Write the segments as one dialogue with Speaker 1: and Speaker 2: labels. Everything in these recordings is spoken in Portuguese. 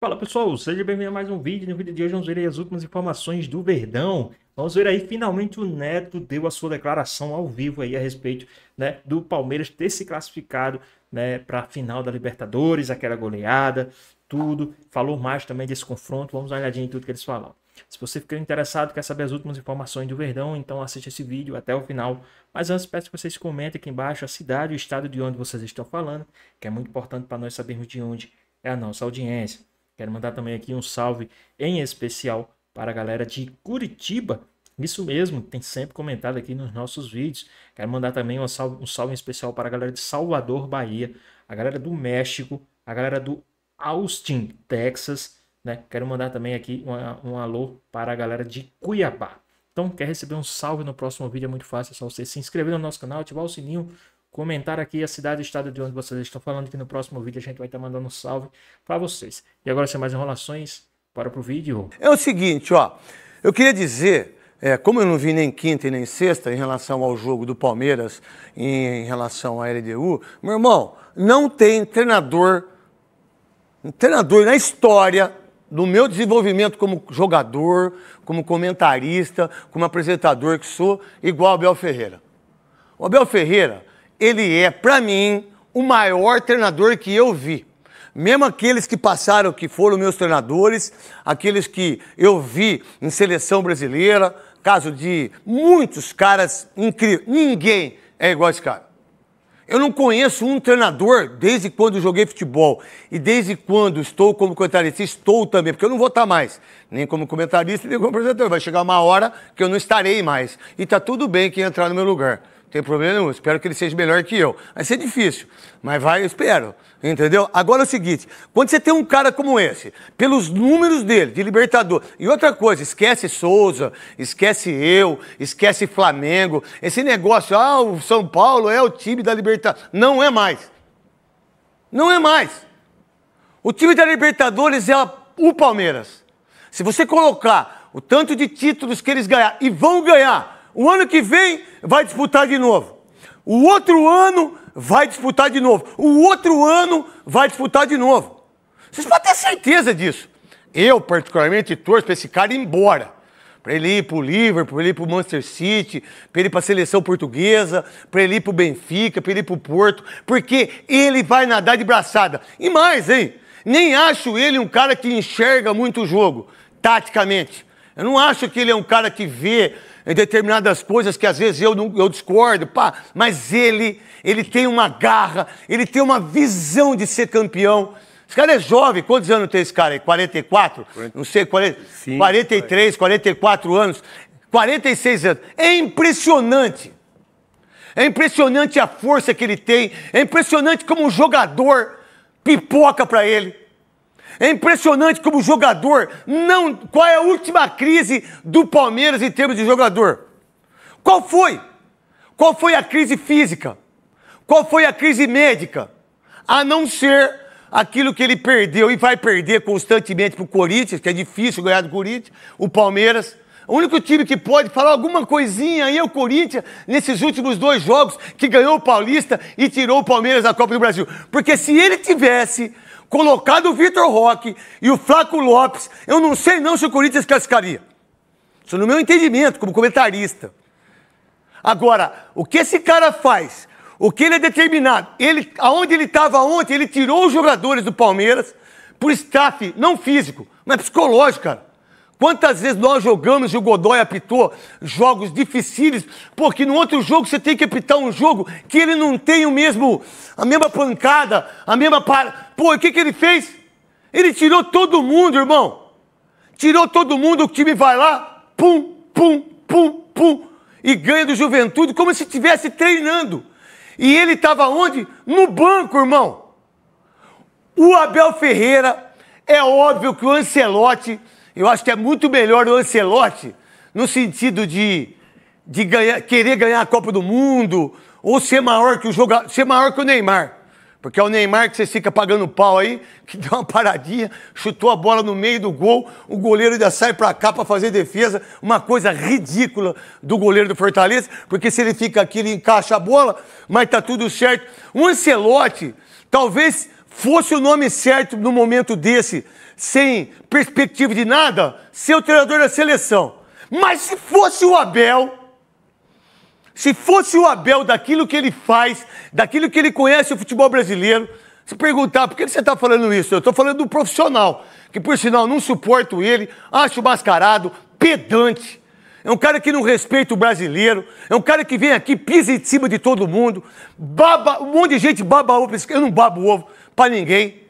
Speaker 1: Fala pessoal, seja bem-vindo a mais um vídeo. No vídeo de hoje vamos ver aí as últimas informações do Verdão. Vamos ver aí, finalmente o Neto deu a sua declaração ao vivo aí a respeito, né, do Palmeiras ter se classificado, né, para a final da Libertadores, aquela goleada, tudo. Falou mais também desse confronto, vamos dar uma olhadinha em tudo que eles falaram. Se você ficou interessado, quer saber as últimas informações do Verdão, então assiste esse vídeo até o final. Mas antes, peço que vocês comentem aqui embaixo a cidade e o estado de onde vocês estão falando, que é muito importante para nós sabermos de onde é a nossa audiência. Quero mandar também aqui um salve em especial para a galera de Curitiba. Isso mesmo, tem sempre comentado aqui nos nossos vídeos. Quero mandar também um salve em especial para a galera de Salvador, Bahia, a galera do México, a galera do Austin, Texas, né? Quero mandar também aqui um alô para a galera de Cuiabá. Então, quer receber um salve no próximo vídeo? É muito fácil, é só você se inscrever no nosso canal, ativar o sininho, comentar aqui a cidade e estado de onde vocês estão falando, que no próximo vídeo a gente vai estar mandando um salve para vocês. E agora, sem mais enrolações, bora pro vídeo.
Speaker 2: É o seguinte, ó, eu queria dizer, como eu não vi nem quinta e nem sexta em relação ao jogo do Palmeiras, em relação à LDU, meu irmão, não tem treinador na história do meu desenvolvimento como jogador, como comentarista, como apresentador que sou, igual o Abel Ferreira. O Abel Ferreira, ele é, para mim, o maior treinador que eu vi. Mesmo aqueles que passaram, que foram meus treinadores, aqueles que eu vi em seleção brasileira, caso de muitos caras incríveis. Ninguém é igual a esse cara. Eu não conheço um treinador desde quando joguei futebol e desde quando estou como comentarista, estou também, porque eu não vou estar mais, nem como comentarista, nem como apresentador. Vai chegar uma hora que eu não estarei mais. E tá tudo bem quem entrar no meu lugar. Não tem problema nenhum, espero que ele seja melhor que eu. Vai ser difícil, mas vai, eu espero, entendeu? Agora é o seguinte, quando você tem um cara como esse, pelos números dele, de Libertador, e outra coisa, esquece Souza, esquece eu, esquece Flamengo, esse negócio, o São Paulo é o time da Libertadores, não é mais. Não é mais. O time da Libertadores é o Palmeiras. Se você colocar o tanto de títulos que eles ganhar, e vão ganhar, o ano que vem vai disputar de novo. O outro ano vai disputar de novo. O outro ano vai disputar de novo. Vocês podem ter certeza disso. Eu, particularmente, torço para esse cara ir embora. Para ele ir para o Liverpool, para ele ir para o Manchester City, para ele ir para a seleção portuguesa, para ele ir para o Benfica, para ele ir para o Porto, porque ele vai nadar de braçada. E mais, hein? Nem acho ele um cara que enxerga muito o jogo, taticamente. Eu não acho que ele é um cara que vê em determinadas coisas que às vezes eu discordo, mas ele tem uma garra, ele tem uma visão de ser campeão. Esse cara é jovem, quantos anos tem esse cara aí? 44? Não sei, 43, 44 anos, 46 anos. É impressionante. É impressionante a força que ele tem, é impressionante como um jogador pipoca para ele. É impressionante como jogador não... Qual é a última crise do Palmeiras em termos de jogador? Qual foi? Qual foi a crise física? Qual foi a crise médica? A não ser aquilo que ele perdeu e vai perder constantemente para o Corinthians, que é difícil ganhar do Corinthians, o Palmeiras. O único time que pode falar alguma coisinha aí é o Corinthians, nesses últimos 2 jogos, que ganhou o Paulista e tirou o Palmeiras da Copa do Brasil. Porque se ele tivesse colocado o Vitor Roque e o Flaco Lopes, eu não sei não se o Corinthians classificaria. Isso no meu entendimento, como comentarista. Agora, o que esse cara faz, o que ele é determinado, aonde ele estava ontem, ele tirou os jogadores do Palmeiras por staff, não físico, mas psicológico, cara. Quantas vezes nós jogamos e o Godoy apitou jogos dificílimos, porque no outro jogo você tem que apitar um jogo que ele não tem a mesma pancada, a mesma... Pô, o que ele fez? Ele tirou todo mundo, irmão. Tirou todo mundo, o time vai lá, pum, pum, pum, pum, e ganha do Juventude como se estivesse treinando. E ele estava onde? No banco, irmão. O Abel Ferreira, é óbvio que o Ancelotti... Eu acho que é muito melhor o Ancelotti no sentido de querer ganhar a Copa do Mundo ou ser maior que ser maior que o Neymar. Porque é o Neymar que você fica pagando pau aí, que deu uma paradinha, chutou a bola no meio do gol, o goleiro ainda sai pra cá pra fazer defesa, uma coisa ridícula do goleiro do Fortaleza, porque se ele fica aqui, ele encaixa a bola, mas tá tudo certo. O Ancelotti, talvez fosse o nome certo no momento desse, sem perspectiva de nada, ser o treinador da seleção. Mas se fosse o Abel daquilo que ele faz, daquilo que ele conhece o futebol brasileiro, se perguntar por que você está falando isso, eu estou falando do profissional, que por sinal não suporto ele, acho mascarado, pedante. É um cara que não respeita o brasileiro, é um cara que vem aqui, pisa em cima de todo mundo, baba, um monte de gente baba ovo, eu não babo ovo para ninguém.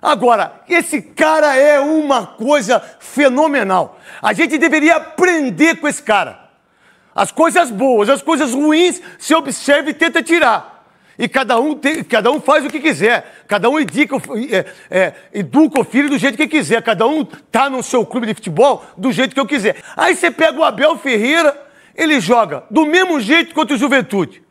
Speaker 2: Agora, esse cara é uma coisa fenomenal. A gente deveria aprender com esse cara. As coisas boas, as coisas ruins, se observa e tenta tirar. E cada um faz o que quiser. Cada um educa o filho do jeito que quiser. Cada um tá no seu clube de futebol do jeito que eu quiser. Aí você pega o Abel Ferreira, ele joga do mesmo jeito contra o Juventude.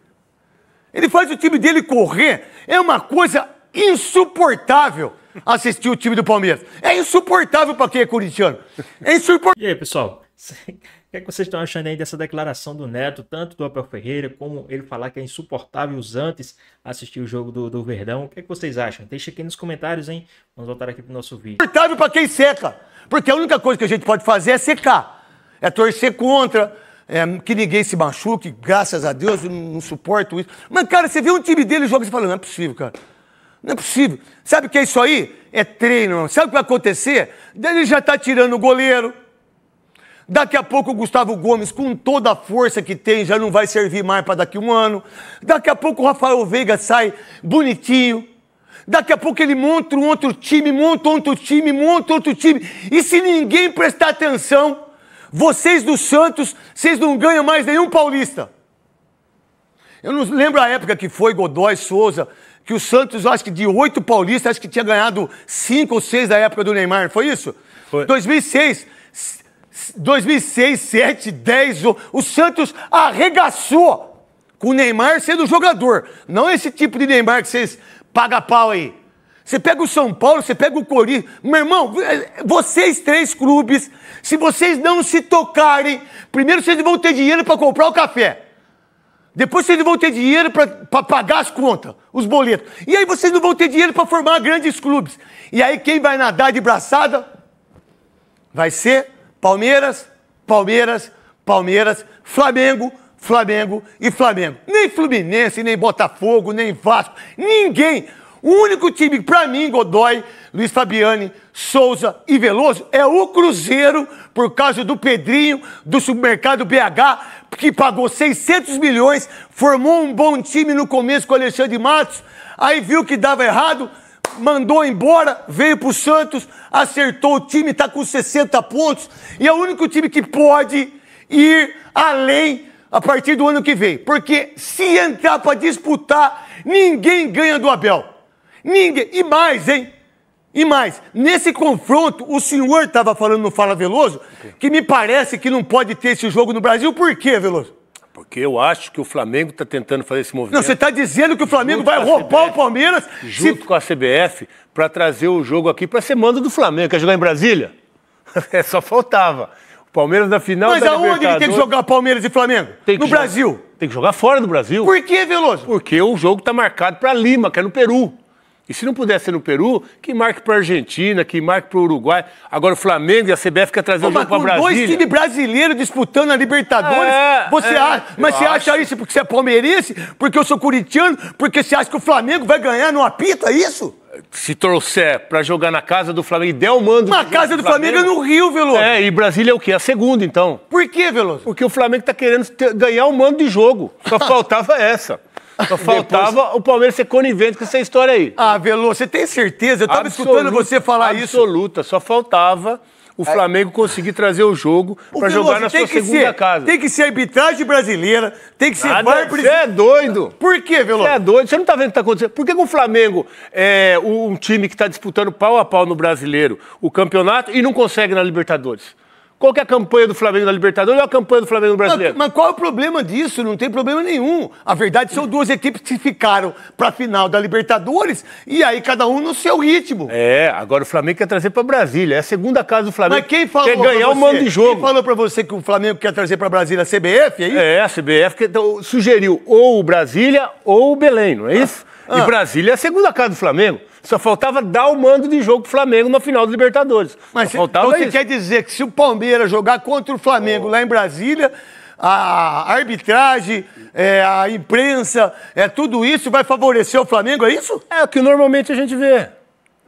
Speaker 2: Ele faz o time dele correr. É uma coisa insuportável assistir o time do Palmeiras. É insuportável para quem é corintiano. É insuportável.
Speaker 1: E aí, pessoal? O que é que vocês estão achando aí dessa declaração do Neto, tanto do Abel Ferreira, como ele falar que é insuportável os antes assistir o jogo do Verdão? O que é que vocês acham? Deixa aqui nos comentários, hein? Vamos voltar aqui pro nosso vídeo.
Speaker 2: Insuportável para quem seca, porque a única coisa que a gente pode fazer é secar. É torcer contra, que ninguém se machuque, graças a Deus, eu não suporto isso. Mas, cara, você vê um time dele e joga e você fala, não é possível, cara. Não é possível. Sabe o que é isso aí? É treino. Sabe o que vai acontecer? Daí ele já tá tirando o goleiro. Daqui a pouco o Gustavo Gomes, com toda a força que tem, já não vai servir mais para daqui a um ano. Daqui a pouco o Rafael Veiga sai bonitinho. Daqui a pouco ele monta um outro time, monta outro time. E se ninguém prestar atenção, vocês do Santos, vocês não ganham mais nenhum paulista. Eu não lembro a época que foi Godoy, Souza, que o Santos, acho que de 8 paulistas, acho que tinha ganhado 5 ou 6 da época do Neymar, foi isso? Foi. 2006, 7, 10, o Santos arregaçou com o Neymar sendo jogador. Não esse tipo de Neymar que vocês pagam pau aí. Você pega o São Paulo, você pega o Corinthians. Meu irmão, vocês 3 clubes, se vocês não se tocarem, primeiro vocês vão ter dinheiro para comprar o café. Depois vocês não vão ter dinheiro para pagar as contas, os boletos. E aí vocês não vão ter dinheiro para formar grandes clubes. E aí quem vai nadar de braçada vai ser Palmeiras, Flamengo e Flamengo. Nem Fluminense, nem Botafogo, nem Vasco, ninguém. O único time, para mim, Godoy, Luiz Fabiani, Souza e Veloso, é o Cruzeiro, por causa do Pedrinho, do supermercado BH, que pagou 600 milhões, formou um bom time no começo com o Alexandre Matos, aí viu que dava errado, mandou embora, veio pro Santos, acertou o time, tá com 60 pontos, e é o único time que pode ir além a partir do ano que vem. Porque se entrar para disputar, ninguém ganha do Abel. Ninguém. E mais, hein? E mais, nesse confronto, o senhor estava falando no Fala Veloso, que me parece que não pode ter esse jogo no Brasil. Por quê, Veloso?
Speaker 3: Porque eu acho que o Flamengo está tentando fazer esse movimento.
Speaker 2: Não, você está dizendo que o Flamengo vai roubar o Palmeiras...
Speaker 3: Junto com a CBF, para trazer o jogo aqui para ser mando do Flamengo. Quer jogar em Brasília? Só faltava. O Palmeiras na final da Libertadores...
Speaker 2: Mas aonde ele tem que jogar Palmeiras e Flamengo? No Brasil.
Speaker 3: Tem que jogar fora do Brasil.
Speaker 2: Por quê, Veloso?
Speaker 3: Porque o jogo está marcado para Lima, que é no Peru. E se não puder ser no Peru, que marque para a Argentina, que marque para o Uruguai. Agora o Flamengo e a CBF quer trazer o jogo para Brasília.
Speaker 2: Com 2 times brasileiros disputando a Libertadores, você acha isso porque você é palmeirense? Porque eu sou corintiano? Porque você acha que o Flamengo vai ganhar no apito, é isso?
Speaker 3: Se trouxer para jogar na casa do Flamengo e der o mando...
Speaker 2: Na casa do Flamengo é no Rio, Veloso.
Speaker 3: E Brasília é o quê? A segunda, então.
Speaker 2: Por quê, Veloso?
Speaker 3: Porque o Flamengo está querendo ganhar o mando de jogo. Só faltava essa. Só faltava o Palmeiras ser conivente com essa história aí.
Speaker 2: Ah, Veloso, você tem certeza? Eu estava escutando você falar isso.
Speaker 3: Absoluta. Só faltava o Flamengo conseguir trazer o jogo para jogar na sua segunda casa.
Speaker 2: Tem que ser arbitragem brasileira, tem que ser VAR.
Speaker 3: Você é doido.
Speaker 2: Por quê, Veloso?
Speaker 3: Você é doido. Você não está vendo o que está acontecendo? Por que o Flamengo é um time que está disputando pau a pau no Brasileiro o campeonato e não consegue na Libertadores? Qual que é a campanha do Flamengo na Libertadores ou a campanha do Flamengo no Brasileiro?
Speaker 2: Mas qual é o problema disso? Não tem problema nenhum. A verdade são 2 equipes que ficaram para a final da Libertadores e aí cada um no seu ritmo.
Speaker 3: Agora o Flamengo quer trazer para Brasília. É a segunda casa do Flamengo.
Speaker 2: Mas quem falou
Speaker 3: quer ganhar o mando de jogo.
Speaker 2: Quem falou para você que o Flamengo quer trazer para Brasília? A CBF, é isso?
Speaker 3: A CBF sugeriu ou o Brasília ou o Belém, não é isso? E Brasília é a segunda casa do Flamengo. Só faltava dar o mando de jogo pro Flamengo na final do Libertadores.
Speaker 2: Mas então você quer dizer que se o Palmeiras jogar contra o Flamengo lá em Brasília, a arbitragem, a imprensa, tudo isso vai favorecer o Flamengo, é isso?
Speaker 3: É o que normalmente a gente vê.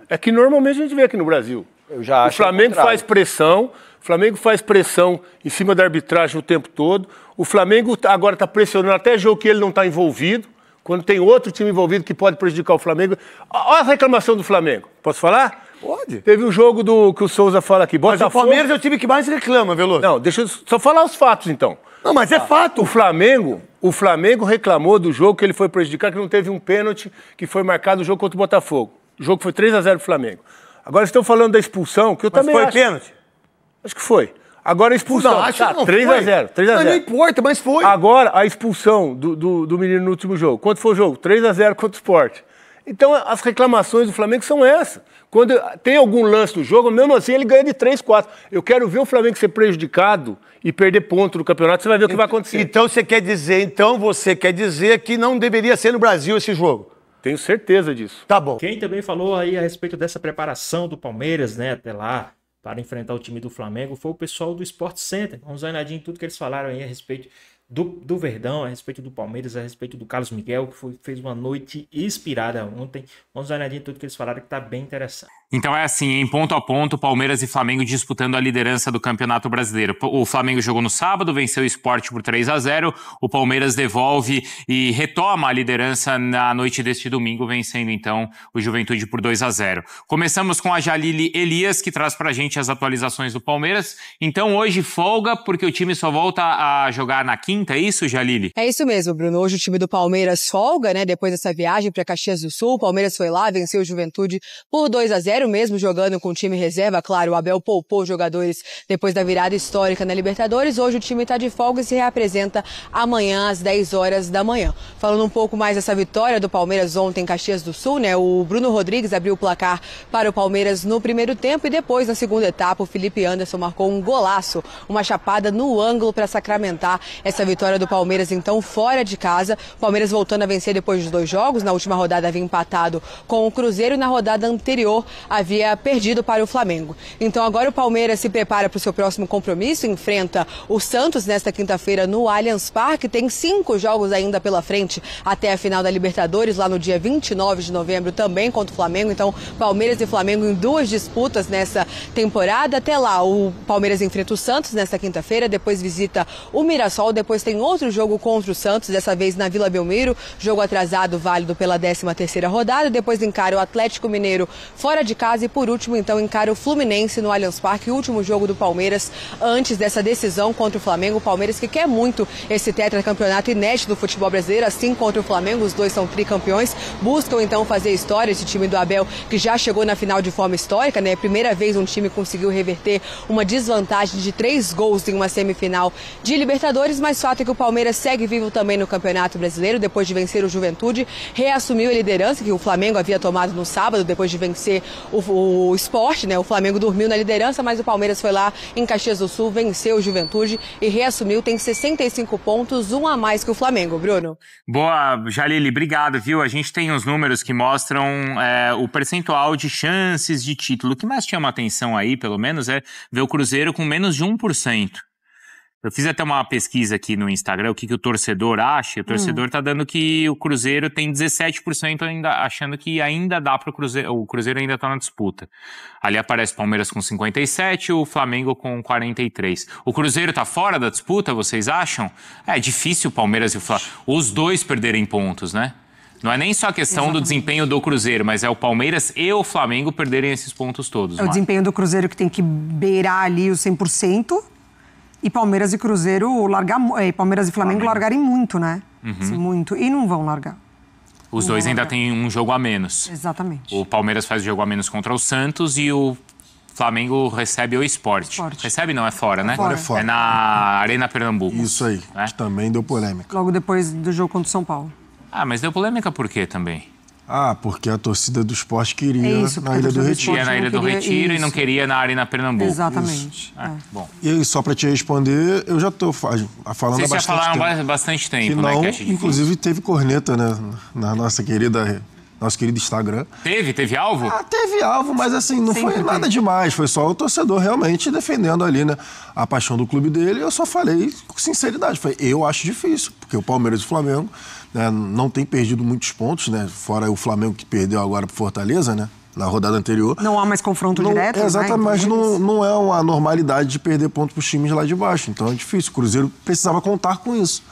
Speaker 3: É que normalmente a gente vê aqui no Brasil.
Speaker 4: Eu já acho
Speaker 3: o Flamengo faz pressão, em cima da arbitragem o tempo todo. O Flamengo agora está pressionando até jogo que ele não está envolvido. Quando tem outro time envolvido que pode prejudicar o Flamengo. Olha a reclamação do Flamengo. Posso falar?
Speaker 2: Pode.
Speaker 3: Teve um jogo que o Souza fala aqui.
Speaker 2: Mas o Palmeiras é o time que mais reclama, Veloso.
Speaker 3: Não, deixa eu só falar os fatos, então.
Speaker 2: Não, mas é fato.
Speaker 3: O Flamengo reclamou do jogo que ele foi prejudicado, que não teve um pênalti que foi marcado no jogo contra o Botafogo. O jogo foi 3-0 pro Flamengo. Agora estão falando da expulsão, que eu também acho.
Speaker 2: Mas foi pênalti?
Speaker 3: Acho que foi. Agora a expulsão.
Speaker 2: Não, acho que não
Speaker 3: 3-0.
Speaker 2: Mas não importa, mas foi.
Speaker 3: Agora a expulsão do menino no último jogo. Quanto foi o jogo? 3-0 contra o Sport. Então as reclamações do Flamengo são essas. Quando tem algum lance no jogo, mesmo assim ele ganha de 3-4. Eu quero ver o Flamengo ser prejudicado e perder ponto no campeonato, você vai ver o que vai acontecer.
Speaker 2: Então você quer dizer que não deveria ser no Brasil esse jogo?
Speaker 3: Tenho certeza disso.
Speaker 2: Tá bom.
Speaker 1: Quem também falou aí a respeito dessa preparação do Palmeiras, né, até lá, para enfrentar o time do Flamengo, foi o pessoal do Sport Center. Vamos dar uma olhadinha em tudo que eles falaram aí a respeito do Verdão, a respeito do Palmeiras, a respeito do Carlos Miguel, que fez uma noite inspirada ontem. Vamos dar uma olhadinha em tudo que eles falaram, que tá bem interessante.
Speaker 5: Então é assim, em ponto a ponto, Palmeiras e Flamengo disputando a liderança do Campeonato Brasileiro. O Flamengo jogou no sábado, venceu o Sport por 3-0, o Palmeiras devolve e retoma a liderança na noite deste domingo, vencendo então o Juventude por 2-0. Começamos com a Jalili Elias, que traz pra gente as atualizações do Palmeiras. Então hoje folga, porque o time só volta a jogar na quinta, é isso, Jalili?
Speaker 6: É isso mesmo, Bruno. Hoje o time do Palmeiras folga, né, depois dessa viagem para Caxias do Sul. O Palmeiras foi lá, venceu o Juventude por 2-0, mesmo jogando com o time reserva. Claro, o Abel poupou os jogadores depois da virada histórica na Libertadores. Hoje o time está de folga e se reapresenta amanhã às 10 horas da manhã. Falando um pouco mais dessa vitória do Palmeiras ontem em Caxias do Sul, né, o Bruno Rodrigues abriu o placar para o Palmeiras no primeiro tempo e depois, na segunda etapa, o Felipe Anderson marcou um golaço, uma chapada no ângulo para sacramentar essa vitória do Palmeiras, então, fora de casa. O Palmeiras voltando a vencer depois dos 2 jogos. Na última rodada havia empatado com o Cruzeiro e na rodada anterior havia perdido para o Flamengo. Então agora o Palmeiras se prepara para o seu próximo compromisso, enfrenta o Santos nesta quinta-feira no Allianz Parque. Tem 5 jogos ainda pela frente até a final da Libertadores, lá no dia 29 de novembro, também contra o Flamengo. Então Palmeiras e Flamengo em 2 disputas nessa temporada. Até lá o Palmeiras enfrenta o Santos nesta quinta-feira, depois visita o Mirassol, depois tem outro jogo contra o Santos, dessa vez na Vila Belmiro, jogo atrasado válido pela 13ª rodada. Depois encara o Atlético Mineiro fora de casa e por último então encara o Fluminense no Allianz Parque, o último jogo do Palmeiras antes dessa decisão contra o Flamengo. O Palmeiras que quer muito esse tetracampeonato inédito do futebol brasileiro, assim contra o Flamengo, os dois são tricampeões, buscam então fazer história. Esse time do Abel que já chegou na final de forma histórica, né? Primeira vez um time conseguiu reverter uma desvantagem de 3 gols em uma semifinal de Libertadores, mas fato é que o Palmeiras segue vivo também no Campeonato Brasileiro, depois de vencer o Juventude, reassumiu a liderança que o Flamengo havia tomado no sábado, depois de vencer o Sport, né? O Flamengo dormiu na liderança, mas o Palmeiras foi lá em Caxias do Sul, venceu o Juventude e reassumiu, tem 65 pontos, 1 a mais que o Flamengo, Bruno.
Speaker 5: Boa, Jalili, obrigado, viu? A gente tem os números que mostram o percentual de chances de título. O que mais chama atenção aí, pelo menos, é ver o Cruzeiro com menos de 1%. Eu fiz até uma pesquisa aqui no Instagram, o que o torcedor acha. O torcedor tá dando que o Cruzeiro tem 17% ainda, achando que ainda dá para o Cruzeiro ainda tá na disputa. Ali aparece o Palmeiras com 57%, o Flamengo com 43%. O Cruzeiro tá fora da disputa, vocês acham? É difícil o Palmeiras e o Flamengo, os dois perderem pontos, né? Não é nem só a questão do desempenho do Cruzeiro, mas é o Palmeiras e o Flamengo perderem esses pontos todos.
Speaker 7: É o desempenho do Cruzeiro que tem que beirar ali os 100%. E Palmeiras e Cruzeiro Palmeiras e Flamengo largarem muito, né? Assim, muito. E não vão largar.
Speaker 5: Os dois ainda têm um jogo a menos.
Speaker 7: Exatamente.
Speaker 5: O Palmeiras faz o jogo a menos contra o Santos e o Flamengo recebe o Sport. Recebe não, é fora, né?
Speaker 8: Agora é fora.
Speaker 5: É na Arena Pernambuco.
Speaker 8: Isso aí, que também deu polêmica.
Speaker 7: Logo depois do jogo contra o São Paulo.
Speaker 5: Ah, mas deu polêmica por quê também?
Speaker 4: Porque a torcida do Sport queria na
Speaker 7: torcida
Speaker 4: Ilha do
Speaker 7: do
Speaker 4: Retiro.
Speaker 5: Queria na Ilha do Retiro e não
Speaker 7: isso.
Speaker 5: queria na Arena Pernambuco.
Speaker 7: Exatamente.
Speaker 5: Bom.
Speaker 4: E aí, só para te responder, eu já estou falando há bastante tempo.
Speaker 5: Vocês já falaram bastante tempo,
Speaker 4: que não,
Speaker 5: né? Que
Speaker 4: inclusive teve corneta, né? Na nosso querido Instagram.
Speaker 5: Teve alvo?
Speaker 4: Teve alvo, mas assim, não foi nada demais. Foi só o torcedor realmente defendendo ali, né? A paixão do clube dele. Eu só falei com sinceridade. Eu acho difícil, porque o Palmeiras e o Flamengo, né, não tem perdido muitos pontos, né? Fora o Flamengo que perdeu agora pro Fortaleza, né? Na rodada anterior.
Speaker 7: Não há mais confronto direto,
Speaker 4: exatamente,
Speaker 7: né?
Speaker 4: mas não é uma normalidade de perder pontos pros times lá de baixo. Então é difícil. O Cruzeiro precisava contar com isso.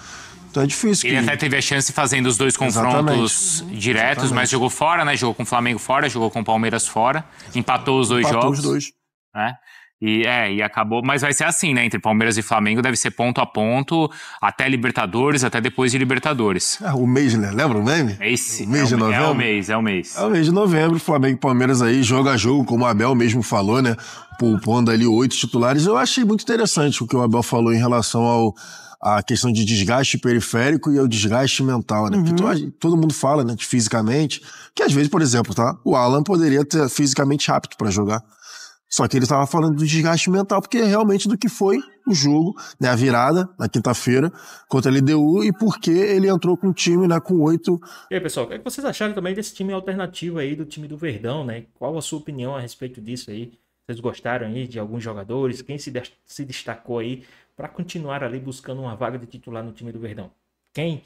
Speaker 4: Então é difícil.
Speaker 5: Ele até teve a chance fazendo os dois confrontos diretos, mas jogou fora, né? Jogou com o Flamengo fora, jogou com o Palmeiras fora, empatou os dois jogos.
Speaker 4: Os dois.
Speaker 5: Né? E acabou. Mas vai ser assim, né? Entre Palmeiras e Flamengo deve ser ponto a ponto, até Libertadores, até depois de Libertadores.
Speaker 4: O mês, né? Lembra o meme?
Speaker 5: Esse.
Speaker 4: O mês de novembro?
Speaker 5: É o mês.
Speaker 4: É o mês de novembro, Flamengo e Palmeiras aí, jogo a jogo, como o Abel mesmo falou, né? Poupando ali 8 titulares. Eu achei muito interessante o que o Abel falou em relação a questão de desgaste periférico e o desgaste mental, né? Porque todo mundo fala, né, de fisicamente, que às vezes, por exemplo, o Alan poderia ter fisicamente apto para jogar. Só que ele estava falando do desgaste mental, porque é realmente do que foi o jogo, né, a virada na quinta-feira contra a LDU e porque ele entrou com um time, né, com 8.
Speaker 1: E aí, pessoal, o que vocês acharam também desse time alternativo aí, do time do Verdão, né? Qual a sua opinião a respeito disso aí? Vocês gostaram aí de alguns jogadores? Quem se destacou aí para continuar ali buscando uma vaga de titular no time do Verdão? Quem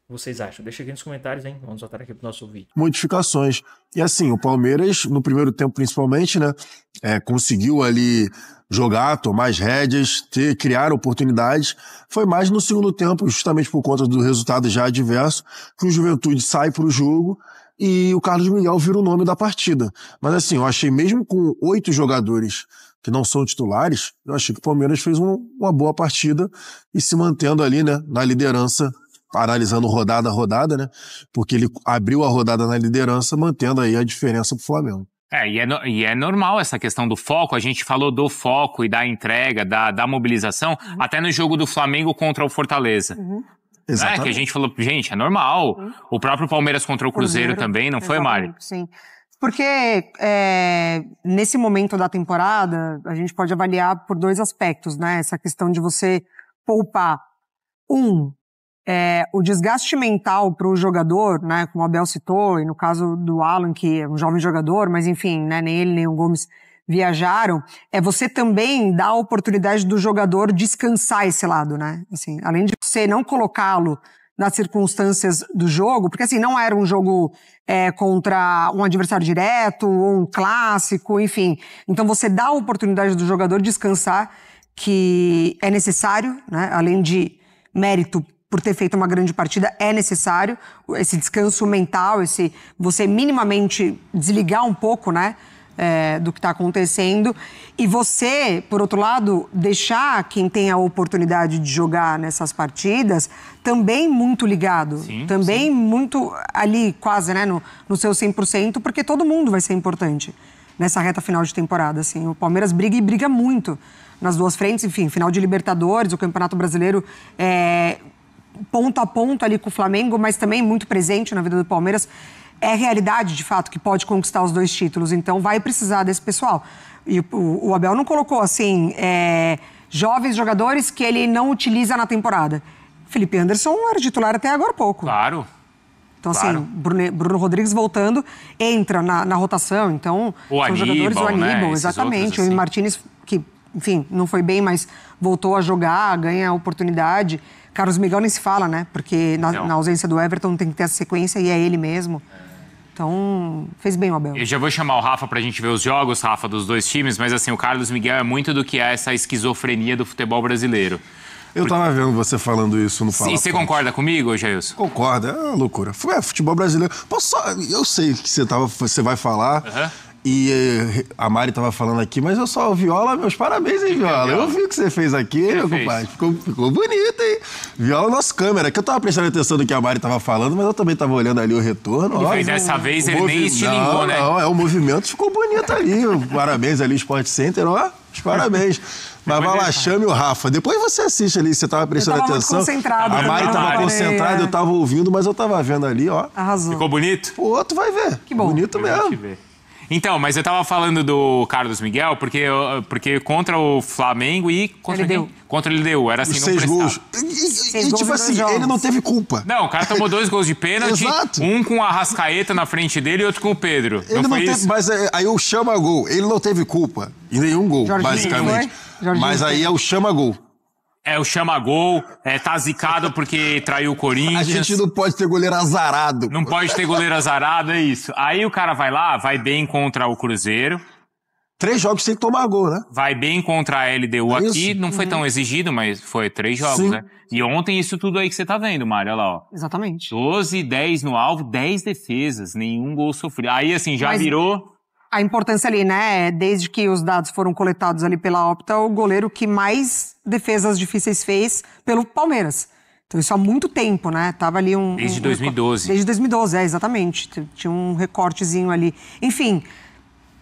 Speaker 1: vocês acham? Deixa aqui nos comentários, hein? Vamos voltar aqui pro nosso vídeo.
Speaker 4: Modificações. E assim, o Palmeiras, no primeiro tempo principalmente, né, conseguiu ali jogar, tomar as rédeas, criar oportunidades. Foi mais no segundo tempo, justamente por conta do resultado já adverso, que o Juventude sai pro jogo e o Carlos Miguel vira o nome da partida. Mas assim, eu achei mesmo com 8 jogadores que não são titulares, eu achei que o Palmeiras fez uma boa partida e se mantendo ali, né, na liderança, analisando rodada a rodada, né, porque ele abriu a rodada na liderança, mantendo aí a diferença pro Flamengo.
Speaker 5: E é normal essa questão do foco, a gente falou do foco e da entrega, da mobilização, até no jogo do Flamengo contra o Fortaleza.
Speaker 4: Exatamente.
Speaker 5: Que a gente falou, gente, é normal. O próprio Palmeiras contra o Cruzeiro também, não foi, Mari?
Speaker 7: Sim. Porque nesse momento da temporada, a gente pode avaliar por 2 aspectos, né? Essa questão de você poupar. O desgaste mental para o jogador, né? Como o Abel citou, e no caso do Alan, que é um jovem jogador, mas enfim, né? Nem ele, nem o Gomes viajaram, você também dá a oportunidade do jogador descansar esse lado, né? Assim, além de você não colocá-lo nas circunstâncias do jogo, porque assim, não era um jogo contra um adversário direto, ou um clássico, enfim. Então você dá a oportunidade do jogador descansar, que é necessário, né? Além de mérito por ter feito uma grande partida, é necessário esse descanso mental, você minimamente desligar um pouco, né? Do que está acontecendo, e você, por outro lado, deixar quem tem a oportunidade de jogar nessas partidas também muito ligado, também muito ali quase, né, no seu 100%, porque todo mundo vai ser importante nessa reta final de temporada, assim. O Palmeiras briga muito nas 2 frentes, enfim, final de Libertadores, o Campeonato Brasileiro ponto a ponto ali com o Flamengo, mas também muito presente na vida do Palmeiras. É realidade, de fato, que pode conquistar os 2 títulos, então vai precisar desse pessoal. E o Abel não colocou, assim, jovens jogadores que ele não utiliza na temporada. Felipe Anderson era titular até agora há pouco.
Speaker 5: Claro.
Speaker 7: Então, assim, Bruno Rodrigues voltando, entra na rotação, então são jogadores do Aníbal, exatamente.
Speaker 5: Assim.
Speaker 7: O Martínez, que, enfim, não foi bem, mas voltou a jogar, ganha a oportunidade. Carlos Miguel nem se fala, né? Porque na ausência do Everton tem que ter essa sequência e é ele mesmo. Então, fez bem o Abel.
Speaker 5: Eu já vou chamar o Rafa pra gente ver os jogos, Rafa, dos 2 times, mas assim, o Carlos Miguel é muito do que é essa esquizofrenia do futebol brasileiro.
Speaker 4: Eu tava vendo você falando isso no Fala
Speaker 5: E você concorda comigo, Jailson?
Speaker 4: Concordo, é uma loucura. Futebol brasileiro. Eu sei que você vai falar. E a Mari tava falando aqui, mas eu só, Viola, meus parabéns, hein, Viola? Eu vi o que você fez aqui, meu compadre. Ficou bonito, hein? Viola, nossa câmera, que eu tava prestando atenção no que a Mari tava falando, mas eu também tava olhando ali o retorno.
Speaker 5: Ó, dessa vez ele nem estilingou, né?
Speaker 4: Não, o movimento ficou bonito ali. Parabéns ali, Sport Center, ó, os parabéns. Mas vai lá, chame o Rafa. Depois você assiste ali, você tava prestando atenção.
Speaker 7: A
Speaker 4: Mari tava concentrada, eu tava ouvindo, mas eu tava vendo ali, ó.
Speaker 7: Arrasou.
Speaker 5: Ficou bonito?
Speaker 4: O outro vai ver.
Speaker 7: Que bom.
Speaker 4: Bonito mesmo.
Speaker 5: Então, mas eu tava falando do Carlos Miguel, porque contra o Flamengo e contra o LDU. Era assim,
Speaker 4: os
Speaker 5: não
Speaker 4: 6 gols.
Speaker 7: E
Speaker 4: tipo assim, ele não teve culpa.
Speaker 5: Não, o cara tomou 2 gols de pênalti.
Speaker 4: Exato.
Speaker 5: Um com a Arrascaeta na frente dele e outro com o Pedro.
Speaker 4: Ele não teve, mas aí o chama-gol. Ele não teve culpa em nenhum gol, Jorginho, basicamente. Mas aí é o chama-gol.
Speaker 5: É o chama-gol, tá zicado porque traiu o Corinthians.
Speaker 4: A gente não pode ter goleiro azarado.
Speaker 5: Não pode ter goleiro azarado, é isso. Aí o cara vai lá, vai bem contra o Cruzeiro.
Speaker 4: 3 jogos sem tomar gol, né?
Speaker 5: Vai bem contra a LDU aqui.
Speaker 4: Isso.
Speaker 5: Não foi tão exigido, mas foi 3 jogos,
Speaker 4: Sim.
Speaker 5: né? E ontem isso tudo aí que você tá vendo, Mário, olha lá, ó.
Speaker 7: Exatamente.
Speaker 5: 12, 10 no alvo, 10 defesas, nenhum gol sofrido. Aí, assim, já virou...
Speaker 7: A importância ali, né, desde que os dados foram coletados ali pela Opta, o goleiro que mais defesas difíceis fez pelo Palmeiras. Então isso há muito tempo, né? Tava ali
Speaker 5: Desde 2012.
Speaker 7: Desde 2012, exatamente. Tinha um recortezinho ali. Enfim,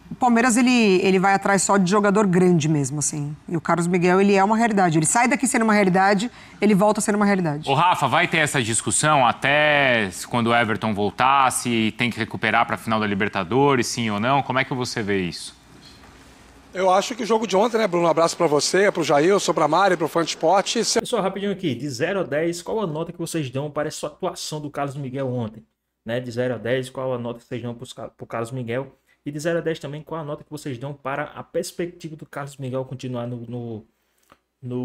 Speaker 7: o Palmeiras, ele vai atrás só de jogador grande mesmo, assim. E o Carlos Miguel, ele é uma realidade. Ele sai daqui sendo uma realidade, ele volta a ser uma realidade.
Speaker 5: Ô, Rafa, vai ter essa discussão até quando o Everton voltar, se tem que recuperar para a final da Libertadores, sim ou não? Como é que você vê isso?
Speaker 8: Eu acho que o jogo de ontem, né, Bruno? Um abraço para você, para o Jailson, para a Mari, para o Fã de Esporte.
Speaker 1: Pessoal, rapidinho aqui, de 0 a 10, qual a nota que vocês dão para essa atuação do Carlos Miguel ontem? Né? De 0 a 10, qual a nota que vocês dão para o Carlos Miguel? E de 0 a 10 também, qual a nota que vocês dão para a perspectiva do Carlos Miguel continuar no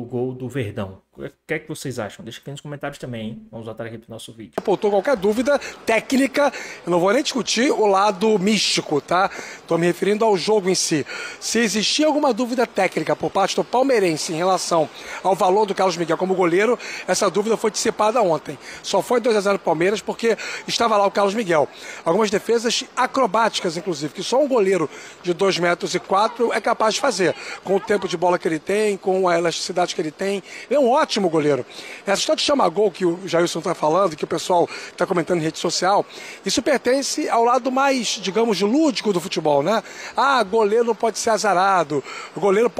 Speaker 1: gol do Verdão? O que é que vocês acham? Deixa aqui nos comentários também, hein? Vamos voltar aqui para o nosso vídeo.
Speaker 8: Apontou qualquer dúvida técnica, eu não vou nem discutir o lado místico, tá? Estou me referindo ao jogo em si. Se existia alguma dúvida técnica por parte do palmeirense em relação ao valor do Carlos Miguel como goleiro, essa dúvida foi dissipada ontem. Só foi 2-0 Palmeiras porque estava lá o Carlos Miguel. Algumas defesas acrobáticas, inclusive, que só um goleiro de 2,04 metros é capaz de fazer. Com o tempo de bola que ele tem, com a elasticidade que ele tem. Ele é um ótimo goleiro. Essa história de chamar gol que o Jailson está falando, que o pessoal está comentando em rede social, isso pertence ao lado mais, digamos, lúdico do futebol, né? Ah, goleiro não pode ser azarado, o goleiro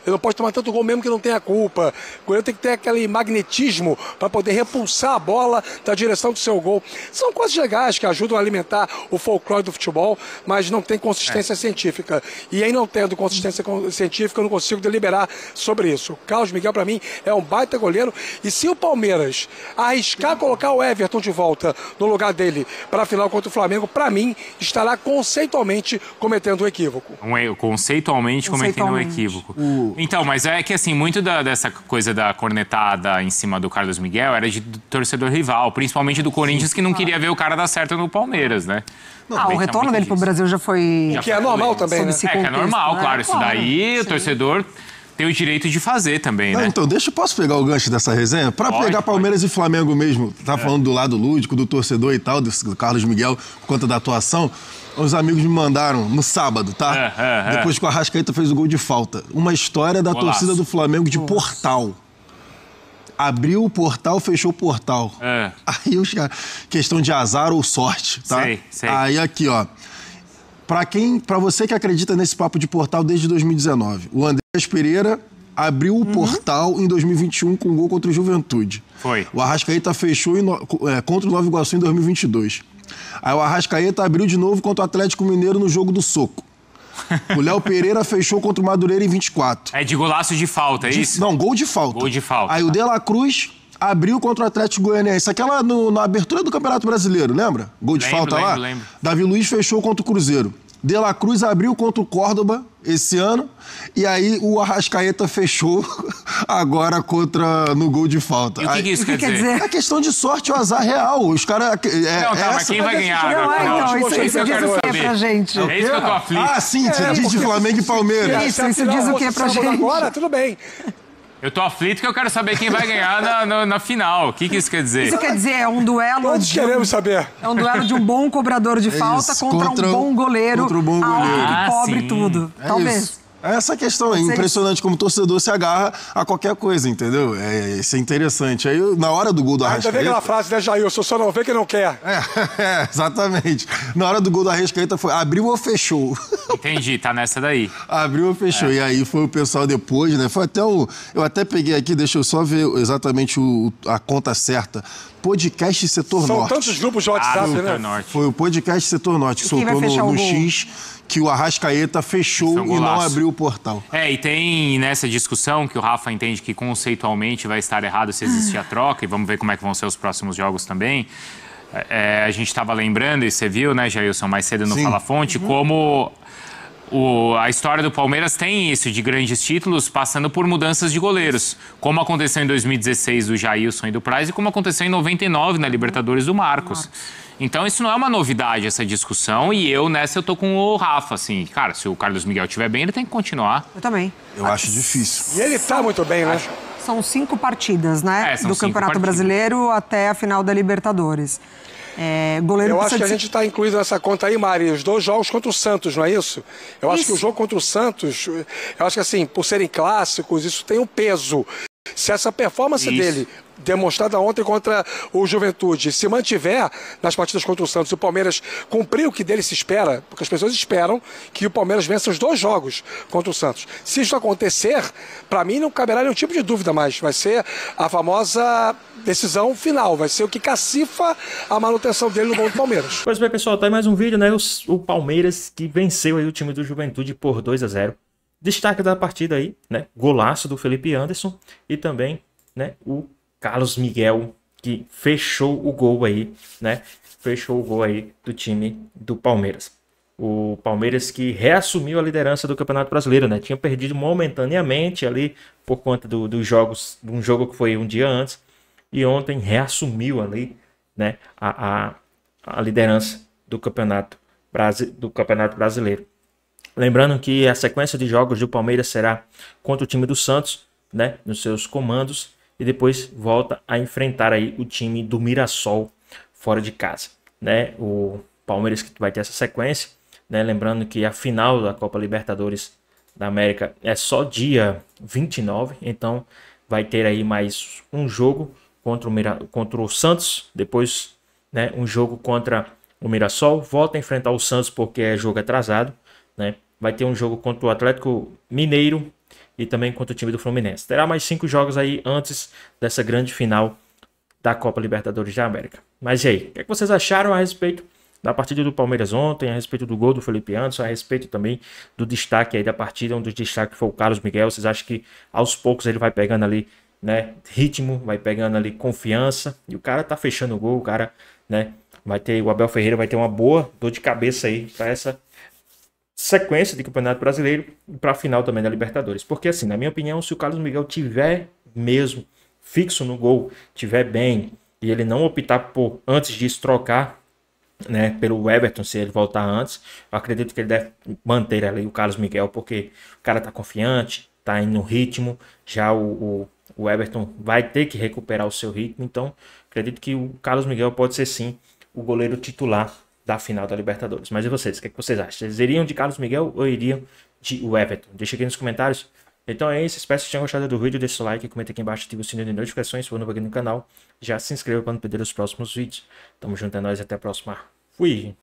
Speaker 8: não pode tomar tanto gol mesmo que não tenha culpa, o goleiro tem que ter aquele magnetismo para poder repulsar a bola da direção do seu gol. São coisas legais que ajudam a alimentar o folclore do futebol, mas não tem consistência científica. E aí, não tendo consistência científica, eu não consigo deliberar sobre isso. O Carlos Miguel, para mim, é um baita goleiro, e se o Palmeiras arriscar colocar o Everton de volta no lugar dele para a final contra o Flamengo, para mim, estará conceitualmente cometendo um equívoco.
Speaker 5: Conceitualmente cometendo um equívoco. Então, mas é que assim, muito dessa coisa da cornetada em cima do Carlos Miguel era de torcedor rival, principalmente do Corinthians, que não queria ver o cara dar certo no Palmeiras, né?
Speaker 7: O retorno dele pro Brasil já foi...
Speaker 8: Que é normal também, né?
Speaker 5: Que é normal, claro. Isso daí, o torcedor tem o direito de fazer também, né?
Speaker 4: Então, posso pegar o gancho dessa resenha? Pra pegar Palmeiras e Flamengo mesmo, tá falando do lado lúdico, do torcedor e tal, do Carlos Miguel, por conta da atuação, os amigos me mandaram no sábado, tá? Depois que o Arrascaeta fez o gol de falta. Uma história da torcida do Flamengo de Portal. Abriu o portal, fechou o portal. Aí, questão de azar ou sorte, tá?
Speaker 5: Sei.
Speaker 4: Aí aqui, ó. Pra você que acredita nesse papo de portal desde 2019, o Andrés Pereira abriu o portal em 2021 com um gol contra o Juventude.
Speaker 5: Foi.
Speaker 4: O Arrascaeta fechou contra o Nova Iguaçu em 2022. Aí o Arrascaeta abriu de novo contra o Atlético Mineiro no jogo do soco. O Léo Pereira fechou contra o Madureira em 24.
Speaker 5: É de golaço de falta, é isso?
Speaker 4: Não, gol de falta.
Speaker 5: Gol de falta.
Speaker 4: Aí o De La Cruz abriu contra o Atlético Goianiense. Aquela na abertura do Campeonato Brasileiro, lembra? Gol de falta lá?
Speaker 5: Lembro.
Speaker 4: Davi Luiz fechou contra o Cruzeiro. De La Cruz abriu contra o Córdoba esse ano. E aí o Arrascaeta fechou agora no gol de falta.
Speaker 5: E o que isso quer dizer?
Speaker 4: É questão de sorte ou azar real. Os caras...
Speaker 5: mas quem vai ganhar
Speaker 7: agora? Isso diz o que pra gente?
Speaker 5: É isso que eu tô aflito.
Speaker 4: Ah, sim, você diz de Flamengo e Palmeiras.
Speaker 7: Isso diz o que pra gente?
Speaker 8: Agora, tudo bem.
Speaker 5: Eu tô aflito que eu quero saber quem vai ganhar na final. O que isso quer dizer?
Speaker 7: Isso quer dizer, é um duelo...
Speaker 8: Todos queremos saber.
Speaker 7: É um duelo de um bom cobrador de falta
Speaker 4: isso,
Speaker 7: contra um bom goleiro
Speaker 4: contra um bom goleiro.
Speaker 7: alto que cobre
Speaker 5: sim.
Speaker 7: tudo.
Speaker 4: É
Speaker 7: Talvez.
Speaker 4: isso. É essa questão, é impressionante como o torcedor se agarra a qualquer coisa, entendeu? Isso é interessante. Aí, na hora do gol do
Speaker 8: Ainda
Speaker 4: Arrascaeta...
Speaker 8: vem aquela frase, né, Jailson? Só não vê quem não quer.
Speaker 4: Exatamente. Na hora do gol do Arrascaeta foi abriu ou fechou?
Speaker 5: Entendi, tá nessa daí.
Speaker 4: Abriu ou fechou. E aí foi o pessoal depois, né? Foi até o... Eu até peguei aqui, deixa eu só ver exatamente a conta certa. Podcast Setor
Speaker 8: São
Speaker 4: Norte.
Speaker 8: tantos grupos de WhatsApp, né?
Speaker 5: Norte.
Speaker 4: Foi o Podcast Setor Norte que
Speaker 7: quem vai
Speaker 4: soltou
Speaker 7: fechar
Speaker 4: no
Speaker 7: o gol?
Speaker 4: X que o Arrascaeta fechou
Speaker 5: Foi um
Speaker 4: e não
Speaker 5: golaço.
Speaker 4: abriu o portal.
Speaker 5: E tem nessa discussão que o Rafa entende que conceitualmente vai estar errado se existir a troca, e vamos ver como é que vão ser os próximos jogos também. A gente estava lembrando, e você viu, né, Jailson, mais cedo no
Speaker 4: Sim.
Speaker 5: Fala Fonte, como a história do Palmeiras tem isso, de grandes títulos, passando por mudanças de goleiros. Como aconteceu em 2016 do Jailson e do Praz, e como aconteceu em 99 na Libertadores do Marcos. Então isso não é uma novidade, essa discussão, e nessa eu tô com o Rafa, assim, cara, se o Carlos Miguel estiver bem, ele tem que continuar.
Speaker 7: Eu também.
Speaker 4: Eu acho difícil.
Speaker 8: E ele tá muito bem, né?
Speaker 7: São 5 partidas, né?
Speaker 5: São
Speaker 7: do
Speaker 5: 5
Speaker 7: Campeonato
Speaker 5: partidas.
Speaker 7: Brasileiro até a final da Libertadores. Goleiro
Speaker 8: Eu acho que
Speaker 7: precisa
Speaker 8: a
Speaker 7: de-
Speaker 8: gente está incluído nessa conta aí, Mari, os 2 jogos contra o Santos, não é isso? Eu acho que o jogo contra o Santos, eu acho que assim, por serem clássicos, isso tem um peso. Se essa performance dele, demonstrada ontem contra o Juventude, se mantiver nas partidas contra o Santos e o Palmeiras cumprir o que dele se espera, porque as pessoas esperam que o Palmeiras vença os 2 jogos contra o Santos. Se isso acontecer, para mim não caberá nenhum tipo de dúvida mais. Vai ser a famosa decisão final, vai ser o que cacifa a manutenção dele no gol do Palmeiras.
Speaker 1: Pois bem, pessoal, tá aí mais um vídeo, né? O Palmeiras que venceu aí o time do Juventude por 2-0. Destaque da partida aí, né? Golaço do Felipe Anderson e também, né, o Carlos Miguel, que fechou o gol aí, né? Fechou o gol aí do time do Palmeiras. O Palmeiras que reassumiu a liderança do Campeonato Brasileiro, né? Tinha perdido momentaneamente ali por conta dos jogos, de um jogo que foi um dia antes. E ontem reassumiu ali, né, a liderança do Campeonato Brasileiro. Lembrando que a sequência de jogos do Palmeiras será contra o time do Santos, né, nos seus comandos, e depois volta a enfrentar aí o time do Mirassol fora de casa, né? O Palmeiras que vai ter essa sequência, né? Lembrando que a final da Copa Libertadores da América é só dia 29, então vai ter aí mais um jogo contra o Santos, depois, né, um jogo contra o Mirassol, volta a enfrentar o Santos porque é jogo atrasado, né? Vai ter um jogo contra o Atlético Mineiro e também contra o time do Fluminense. Terá mais 5 jogos aí antes dessa grande final da Copa Libertadores da América. Mas e aí, o que vocês acharam a respeito da partida do Palmeiras ontem, a respeito do gol do Felipe Anderson, a respeito também do destaque aí da partida, um dos destaques foi o Carlos Miguel? Vocês acham que aos poucos ele vai pegando ali, né, ritmo, vai pegando ali confiança, e o cara tá fechando o gol, o cara, né, o Abel Ferreira vai ter uma boa dor de cabeça aí para essa sequência de Campeonato Brasileiro e para a final também da Libertadores. Porque assim, na minha opinião, se o Carlos Miguel tiver mesmo fixo no gol, tiver bem, e ele não optar por, antes disso, trocar, né, pelo Everton, se ele voltar antes, eu acredito que ele deve manter ali o Carlos Miguel, porque o cara tá confiante, tá indo no ritmo, já o Everton vai ter que recuperar o seu ritmo, então acredito que o Carlos Miguel pode ser sim o goleiro titular da final da Libertadores. Mas e vocês? O que é que vocês acham? Vocês iriam de Carlos Miguel ou iriam de Everton? Deixa aqui nos comentários. Então é isso. Espero que vocês tenham gostado do vídeo. Deixa o seu like, comenta aqui embaixo, ativa o sininho de notificações se for novo aqui no canal. Já se inscreva para não perder os próximos vídeos. Tamo junto, é nóis. Até a próxima. Fui!